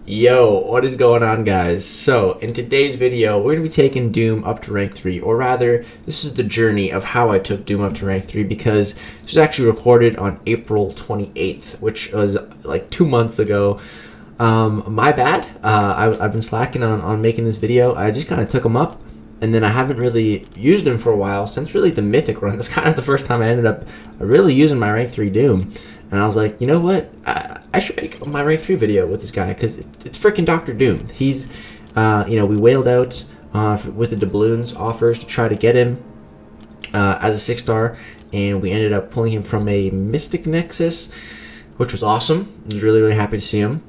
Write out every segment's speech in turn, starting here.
Yo, what is going on, guys? So, in today's video, we're going to be taking Doom up to rank 3, or rather, this is the journey of how I took Doom up to rank 3, because this was actually recorded on April 28th, which was like 2 months ago. My bad. I've been slacking on making this video. I just kind of took them up, and then I haven't really used them for a while, since really the Mythic run. That's kind of the first time I ended up really using my rank 3 Doom. And I was like, you know what? I should make my rank 3 video with this guy, because it's freaking Dr. Doom. He's, you know, we whaled out with the doubloons offers to try to get him as a 6-star, and we ended up pulling him from a Mystic Nexus, which was awesome. I was really, really happy to see him.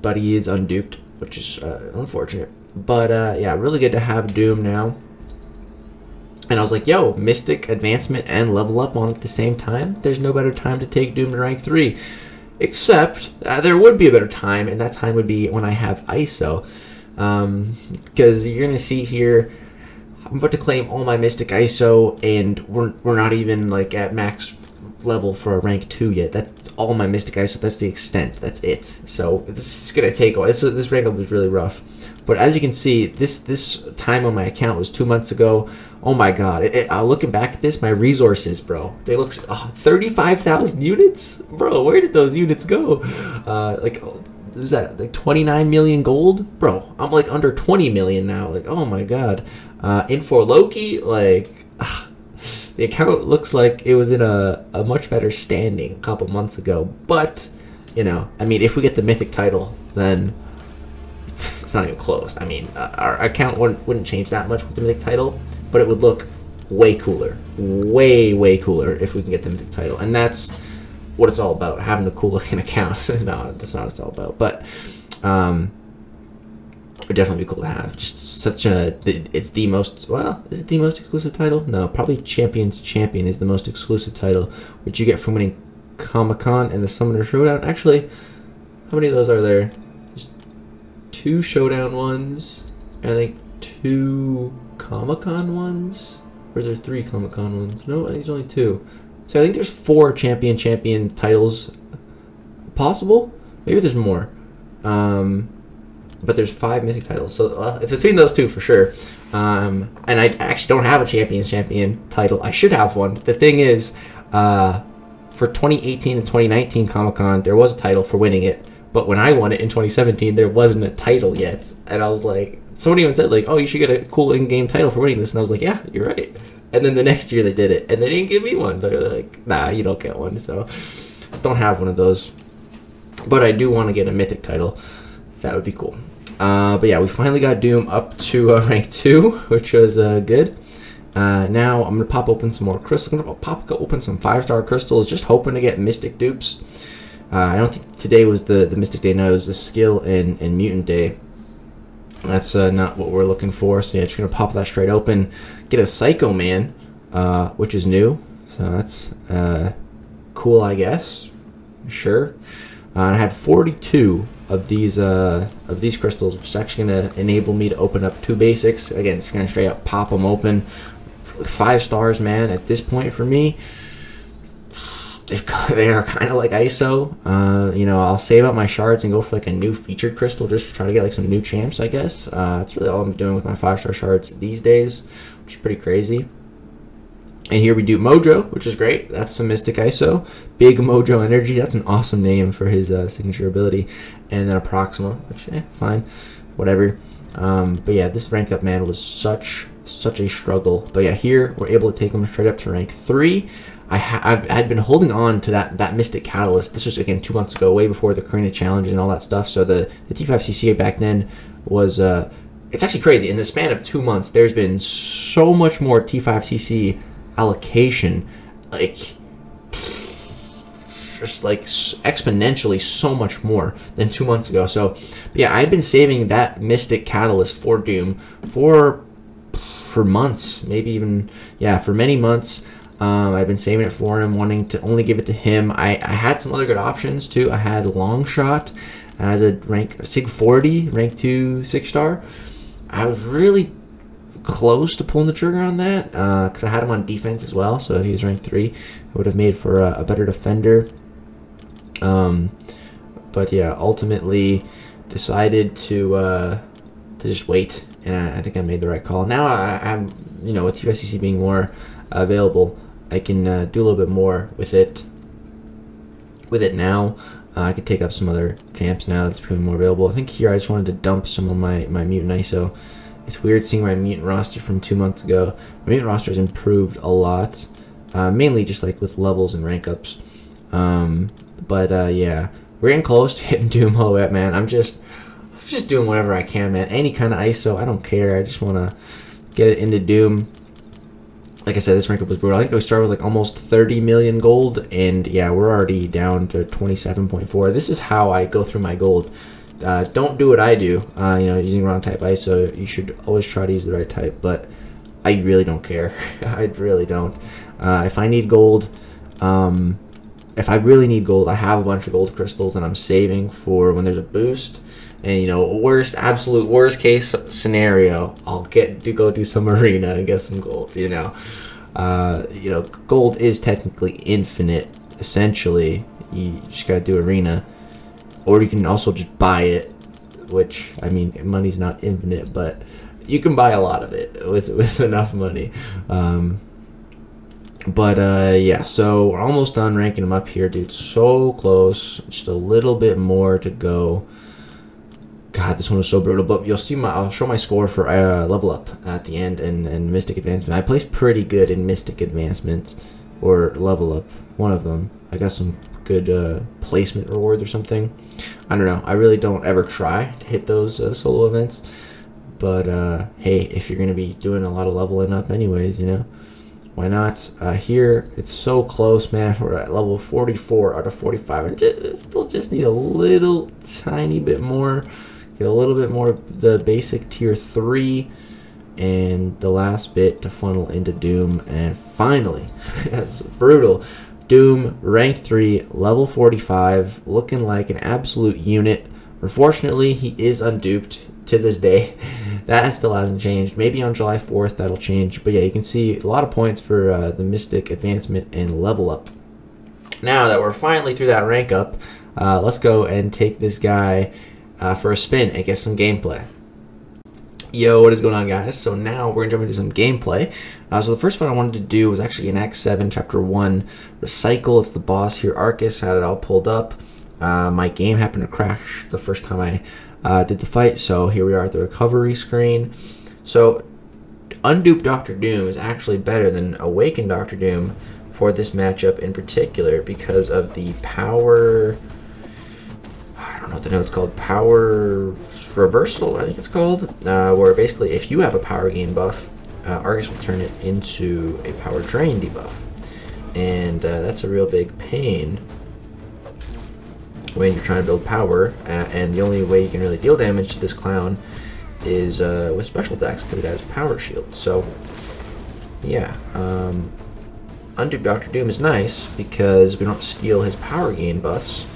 But he is unduped, which is unfortunate. But yeah, really good to have Doom now. And I was like, yo, Mystic advancement and level up on at the same time. There's no better time to take Doom to rank 3. Except, there would be a better time, and that time would be when I have ISO. Because you're going to see here, I'm about to claim all my Mystic ISO, and we're not even like at max level for a rank 2 yet. That's all my Mystic ISO. That's the extent. That's it. So this is going to take a while. This rank up was really rough. But as you can see, this time on my account was 2 months ago. Oh my god. Looking back at this, my resources, bro. They look 35,000 units? Bro, where did those units go? Like, was that like 29 million gold? Bro, I'm like under 20 million now. Like, oh my god. In for Loki, like, the account looks like it was in a much better standing a couple months ago. But, you know, I mean, if we get the Mythic title, then it's not even close. I mean, our account wouldn't change that much with the Mythic title, but it would look way cooler, way cooler if we can get the Mythic title. And that's what it's all about, having a cool looking account. No, that's not what it's all about, but it would definitely be cool to have. Just such a, it's the most, well, is it the most exclusive title? No, probably Champion's Champion is the most exclusive title, which you get from winning Comic-Con and the Summoner Showdown. Actually, how many of those are there? 2 Showdown ones, and I think 2 Comic-Con ones? Or is there 3 Comic-Con ones? No, I think there's only 2. So I think there's 4 Champion titles possible? Maybe there's more. But there's 5 Mythic titles, so it's between those 2 for sure. And I actually don't have a Champion title. I should have one. The thing is, for 2018 and 2019 Comic-Con, there was a title for winning it. But when I won it in 2017, there wasn't a title yet. And I was like, someone even said, like, oh, you should get a cool in-game title for winning this. And I was like, yeah, you're right. And then the next year they did it. And they didn't give me one. They're like, nah, you don't get one. So don't have one of those. But I do want to get a Mythic title. That would be cool. But yeah, we finally got Doom up to rank 2, which was good. Now I'm going to pop open some more crystals. I'm going to pop open some 5-star crystals, just hoping to get Mystic dupes. I don't think today was the Mystic Day. No, it was the Skill and Mutant Day. That's not what we're looking for. So yeah, just going to pop that straight open. Get a Psycho Man, which is new. So that's cool, I guess. Sure. I had 42 of these crystals, which is actually going to enable me to open up 2 basics. Again, just going to straight up pop them open. 5 stars, man, at this point for me. They are kind of like ISO. You know, I'll save up my shards and go for like a new featured crystal just to try to get like some new champs, I guess. That's really all I'm doing with my 5-star shards these days, which is pretty crazy. And here we do Mojo, which is great. That's some Mystic ISO. Big Mojo Energy. That's an awesome name for his signature ability. And then a Proxima, which, fine, whatever. But yeah, this rank up, man, was such a struggle. But yeah, here we're able to take him straight up to rank 3. I had been holding on to that Mystic Catalyst. This was, again, 2 months ago, way before the Karina Challenge and all that stuff. So the T5CC back then was, it's actually crazy. In the span of 2 months, there's been so much more T5CC allocation, like, just like exponentially so much more than 2 months ago. So yeah, I had been saving that Mystic Catalyst for Doom for months, maybe even, yeah, for many months. I've been saving it for him, wanting to only give it to him. I had some other good options too. I had Longshot as a rank Sig 40, rank 2 6-star. I was really close to pulling the trigger on that because I had him on defense as well. So if he was rank 3, it would have made for a better defender. But yeah, ultimately decided to just wait, and I think I made the right call. Now I'm, you know, with USDC being more available, I can do a little bit more with it. Now, I could take up some other champs now that's becoming more available. I think here I just wanted to dump some of my mutant ISO. It's weird seeing my mutant roster from 2 months ago. My mutant roster has improved a lot, mainly just like with levels and rank ups. Yeah, we're getting close to hitting Doom all the way up, man. I'm just doing whatever I can, man. Any kind of ISO, I don't care. I just want to get it into Doom. Like I said, this rank up was brutal. I think we started with like almost 30 million gold, and yeah, we're already down to 27.4. This is how I go through my gold. Don't do what I do, you know, using wrong type ISO. You should always try to use the right type, but I really don't care. I really don't. If I need gold, if I really need gold, I have a bunch of gold crystals and I'm saving for when there's a boost. And you know, absolute worst case scenario, I'll go do some arena and get some gold. You know, gold is technically infinite. Essentially, you just gotta do arena, or you can also just buy it. Which, I mean, money's not infinite, but you can buy a lot of it with enough money. Yeah, so we're almost done ranking them up here, dude. So close, just a little bit more to go. God, this one was so brutal, but you'll see I'll show my score for level up at the end and Mystic Advancement. I placed pretty good in Mystic Advancement or level up, one of them. I got some good placement rewards or something. I don't know. I really don't ever try to hit those solo events, but hey, if you're gonna be doing a lot of leveling up anyways, you know, why not? Here, it's so close, man. We're at level 44 out of 45. I still just need a little tiny bit more. Get a little bit more of the basic tier 3 and the last bit to funnel into Doom. And finally, that's brutal. Doom, rank 3, level 45, looking like an absolute unit. Unfortunately, he is unduped to this day. That still hasn't changed. Maybe on July 4th that'll change. But yeah, you can see a lot of points for the Mystic Advancement and level up. Now that we're finally through that rank up, let's go and take this guy for a spin and get some gameplay. Yo, what is going on, guys? So now we're gonna jump into some gameplay. So the first one I wanted to do was actually in Act 7, Chapter 1, Recycle. It's the boss here, Arcus. Had it all pulled up. My game happened to crash the first time I did the fight, so here we are at the recovery screen. So unduped Dr. Doom is actually better than awakened Dr. Doom for this matchup in particular because of the power. I don't know what the note's called. Power reversal, I think it's called. Where basically, if you have a power gain buff, Argus will turn it into a power drain debuff, and that's a real big pain when you're trying to build power. And the only way you can really deal damage to this clown is with special attacks because it has power shield. So yeah, unduped Dr. Doom is nice because we don't steal his power gain buffs.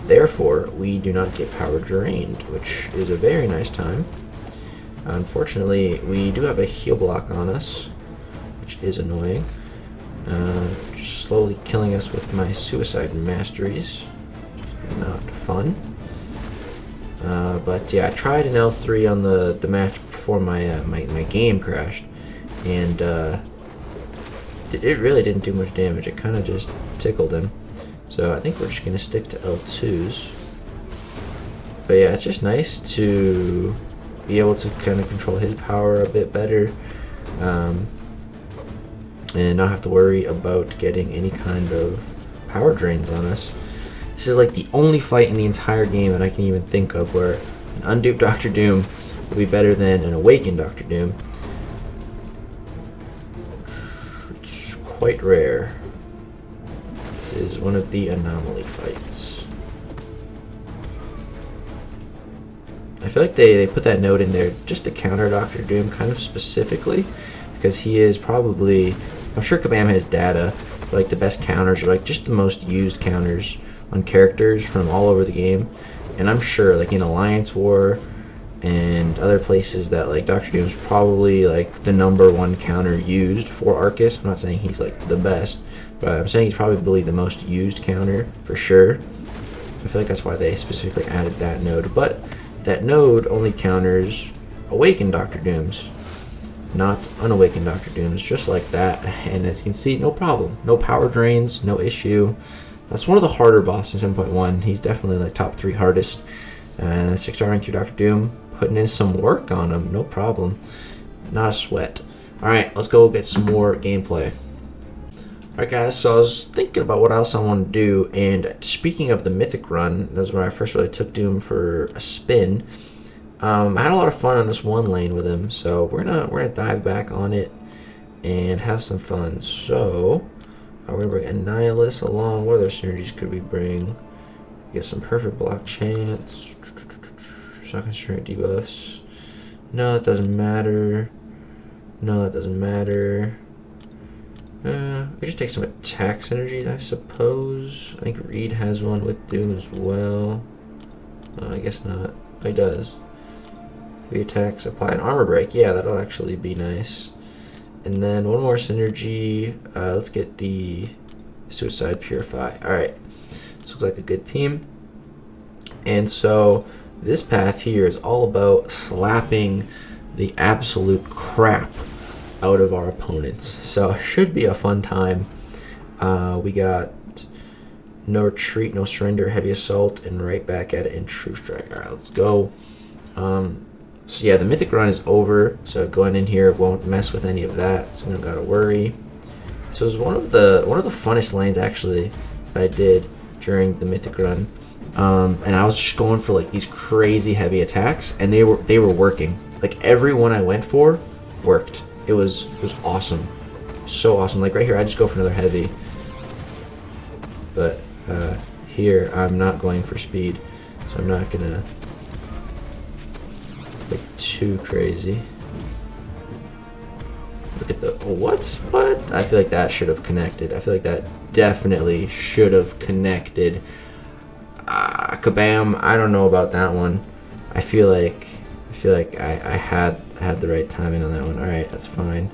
Therefore, we do not get power drained, which is a very nice time. Unfortunately, we do have a heal block on us, which is annoying. Just slowly killing us with my suicide masteries. Not fun. But yeah, I tried an L3 on the match before my game crashed, and it really didn't do much damage. It kind of just tickled him. So I think we're just going to stick to L2s. But yeah, it's just nice to be able to kind of control his power a bit better. And not have to worry about getting any kind of power drains on us. This is like the only fight in the entire game that I can even think of where an unduped Dr. Doom will be better than an awakened Dr. Doom. It's quite rare. This is one of the anomaly fights. I feel like they put that note in there just to counter Dr. Doom kind of specifically, because he is probably, I'm sure Kabam has data for like the best counters or like just the most used counters on characters from all over the game. And I'm sure like in Alliance War and other places that like Dr. Doom's probably like the #1 counter used for Arcus. I'm not saying he's like the best, but I'm saying he's probably the most used counter for sure. I feel like that's why they specifically added that node. But that node only counters awakened Dr. Dooms, not unawakened Dr. Dooms, just like that. And as you can see, no problem. No power drains, no issue. That's one of the harder bosses in 7.1. He's definitely like top 3 hardest. 6-star rank 2 Dr. Doom, putting in some work on him, no problem. Not a sweat. Alright, let's go get some more gameplay. Alright guys, so I was thinking about what else I want to do, and speaking of the Mythic run, that's where I first really took Doom for a spin. I had a lot of fun on this one lane with him, so we're gonna dive back on it and have some fun. So we're gonna bring Annihilus along. What other synergies could we bring? Get some perfect block chance. Shock and strength debuffs. No, that doesn't matter. No, that doesn't matter. We just take some attack synergies, I suppose. I think Reed has one with Doom as well. I guess not. Oh, he does. Heavy attacks, apply an armor break. Yeah, that'll actually be nice. And then one more synergy. Let's get the Suicide Purify. Alright. This looks like a good team. And so this path here is all about slapping the absolute crap out of our opponents. So it should be a fun time. We got no retreat, no surrender, heavy assault, and right back at it in true strike. Alright, let's go. So yeah, the Mythic run is over, so going in here won't mess with any of that, so we don't gotta worry. So it was one of the funnest lanes actually that I did during the Mythic run. And I was just going for like these crazy heavy attacks, and they were working. Like every one I went for worked. It was awesome. So awesome. Like right here I just go for another heavy. But here I'm not going for speed, so I'm not gonna like too crazy. Look at the what? I feel like that should have connected. I feel like that definitely should have connected. Kabam! I don't know about that one. I feel like I had the right timing on that one. All right, that's fine.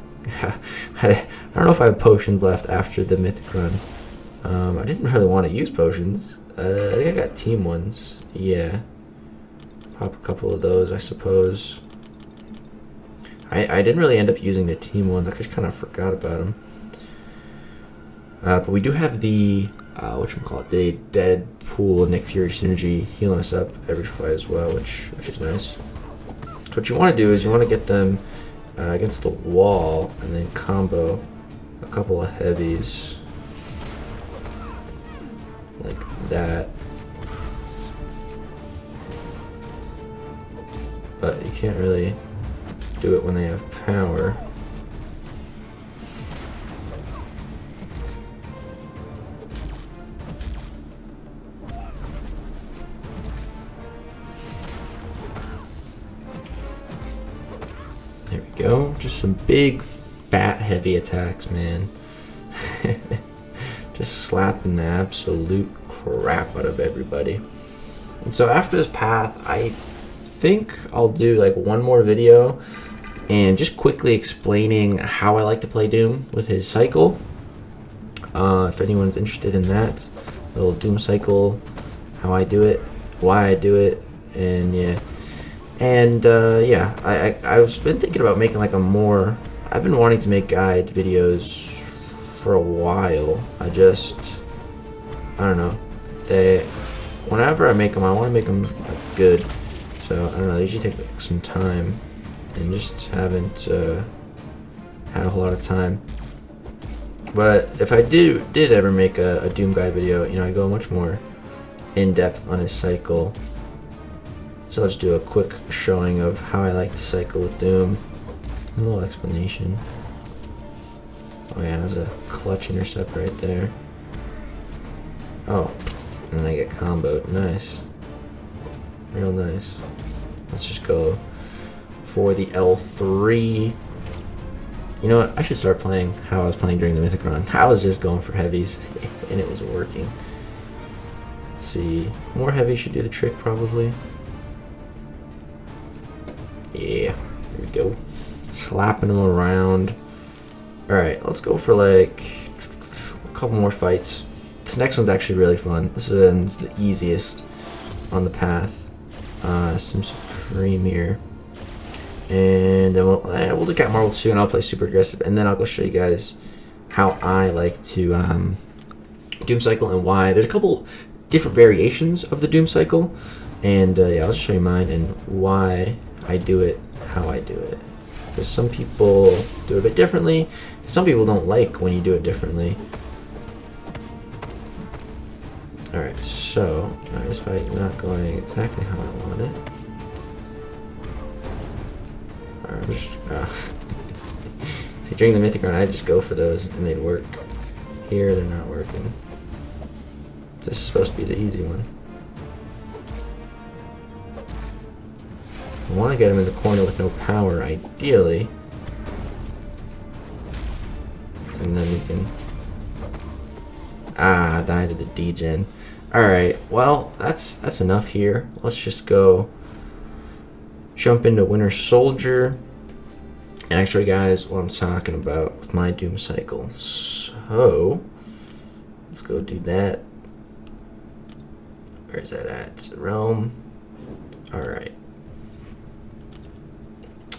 I don't know if I have potions left after the Mythic run. I didn't really want to use potions. I think I got team ones. Yeah. Pop a couple of those, I suppose. I didn't really end up using the team ones. I just kind of forgot about them. But we do have the whatchamacallit, the Deadpool Nick Fury synergy healing us up every fight as well, which is nice. So what you want to do is you want to get them against the wall and then combo a couple of heavies like that. But you can't really do it when they have power. There we go. Just some big, fat, heavy attacks, man. Just slapping the absolute crap out of everybody. And so after this path, I think I'll do like one more video and just quickly explaining how I like to play Doom with his cycle. If anyone's interested in that, a little Doom cycle, how I do it, why I do it, and yeah. And yeah, I've been thinking about making like I've been wanting to make guide videos for a while. I don't know. Whenever I make them, I want to make them good. So I don't know. They usually take like some time, and just haven't had a whole lot of time. But if I did ever make a Doom guide video, you know, I go much more in depth on his cycle. So let's do a quick showing of how I like to cycle with Doom. A little explanation. Oh yeah, there's a clutch intercept right there. Oh, and then I get comboed. Nice. Real nice. Let's just go for the L3. You know what? I should start playing how I was playing during the Mythic run. I was just going for heavies, and it was working. Let's see. More heavy should do the trick, probably. Yeah, there we go. Slapping them around. Alright, let's go for like a couple more fights. This next one's actually really fun. This one's the easiest on the path. Some Supreme here. And then we'll look at Marvel 2 and I'll play super aggressive. And then I'll go show you guys how I like to Doom Cycle and why. There's a couple different variations of the Doom Cycle. And yeah, I'll just show you mine and why I do it how I do it. Because some people do it a bit differently. Some people don't like when you do it differently. Alright, so this fight is not going exactly how I want it. Alright, see, during the Mythic run, I'd just go for those and they'd work. Here, they're not working. This is supposed to be the easy one. I want to get him in the corner with no power, ideally. And then we can... die to the degen. Alright, well, that's enough here. Let's just go jump into Winter Soldier. And show you guys what I'm talking about with my Doom Cycle. So, let's go do that. Where's that at? It's Realm. Alright.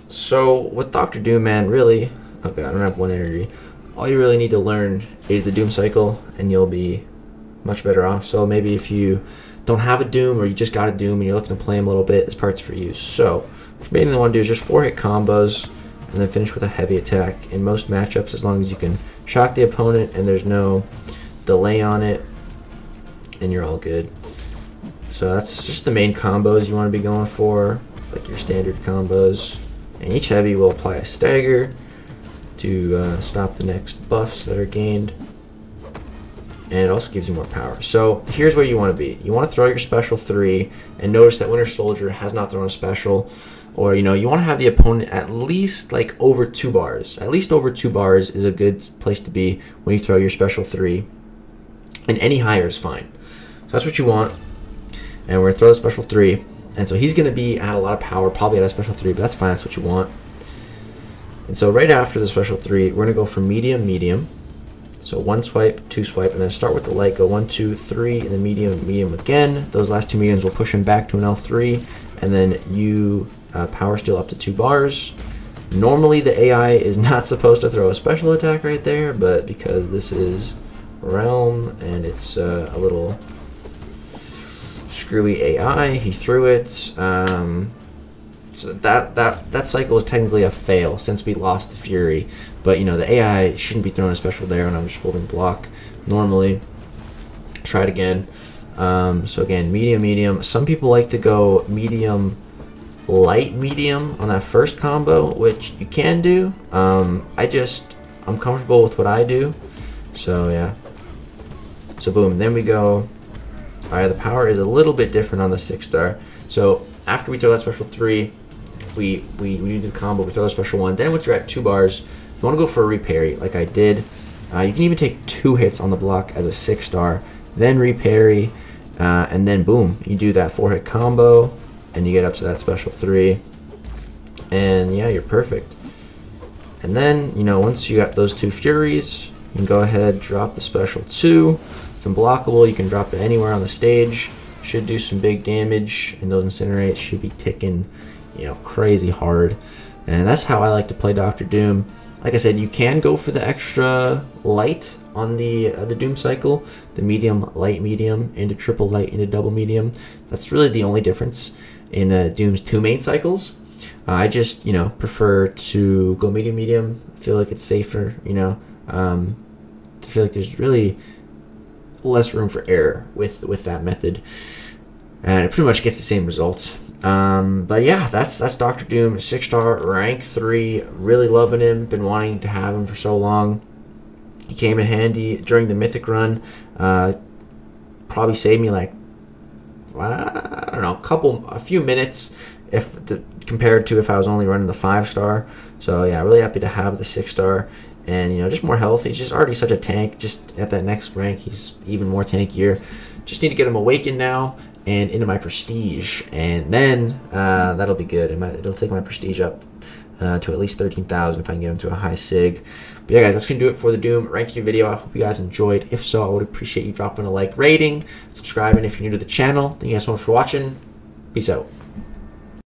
So, with Dr. Doom, man, really... Okay, I don't have 1 energy. All you really need to learn is the Doom Cycle, and you'll be much better off. So, maybe if you don't have a Doom, or you just got a Doom, and you're looking to play him a little bit, this part's for you. So, what you mainly want to do is just 4-hit combos, and then finish with a heavy attack. In most matchups, as long as you can shock the opponent, and there's no delay on it, and you're all good. So, that's just the main combos you want to be going for, like your standard combos. And each heavy will apply a stagger to stop the next buffs that are gained. And it also gives you more power. So here's where you want to be. You want to throw your special 3 and notice that Winter Soldier has not thrown a special. Or, you know, you want to have the opponent at least like over 2 bars. At least over 2 bars is a good place to be when you throw your special 3. And any higher is fine. So that's what you want. And we're going to throw the special 3. And so he's going to be at a lot of power, probably at a special 3, but that's fine, that's what you want. And so right after the special 3, we're going to go for medium, medium. So 1 swipe, 2 swipe, and then start with the light, go 1, 2, 3, and then medium, medium again. Those last 2 mediums will push him back to an L3, and then you power steal up to 2 bars. Normally the AI is not supposed to throw a special attack right there, but because this is Realm and it's a little... screwy AI, he threw it. So that cycle is technically a fail since we lost the Fury. But you know, the AI shouldn't be throwing a special there, and I'm just holding block normally. Try it again. So again, medium, medium. Some people like to go medium, light, medium on that first combo, which you can do. I'm comfortable with what I do. So yeah. So boom, then we go. Alright, the power is a little bit different on the 6-star. So after we throw that special 3, we do the combo, we throw the special 1. Then once you're at 2 bars, you want to go for a reparry like I did. You can even take 2 hits on the block as a 6-star, then reparry, and then boom, you do that 4-hit combo, and you get up to that special 3. And yeah, you're perfect. And then, you know, once you got those 2 Furies, you can go ahead, drop the special 2. It's unblockable, you can drop it anywhere on the stage. Should do some big damage, and those incinerates should be ticking, you know, crazy hard. And that's how I like to play Dr. Doom. Like I said, you can go for the extra light on the Doom cycle, the medium, light, medium, into triple light, into double medium. That's really the only difference in Doom's 2 main cycles. I just, you know, prefer to go medium, medium. I feel like it's safer, you know. I feel like there's really less room for error with that method, and it pretty much gets the same results. But yeah, that's Dr. Doom, 6-star, rank 3. Really loving him. Been wanting to have him for so long. He came in handy during the Mythic run. Probably saved me like, I don't know, a few minutes compared to if I was only running the 5-star. So yeah, really happy to have the 6-star. And, you know, just more health. He's just already such a tank. Just at that next rank, he's even more tankier. Just need to get him awakened now and into my prestige. And then that'll be good. It'll take my prestige up to at least 13,000 if I can get him to a high sig. But yeah, guys, that's going to do it for the Doom Rank 3 video. I hope you guys enjoyed. If so, I would appreciate you dropping a like, rating, subscribing if you're new to the channel. Thank you guys so much for watching. Peace out.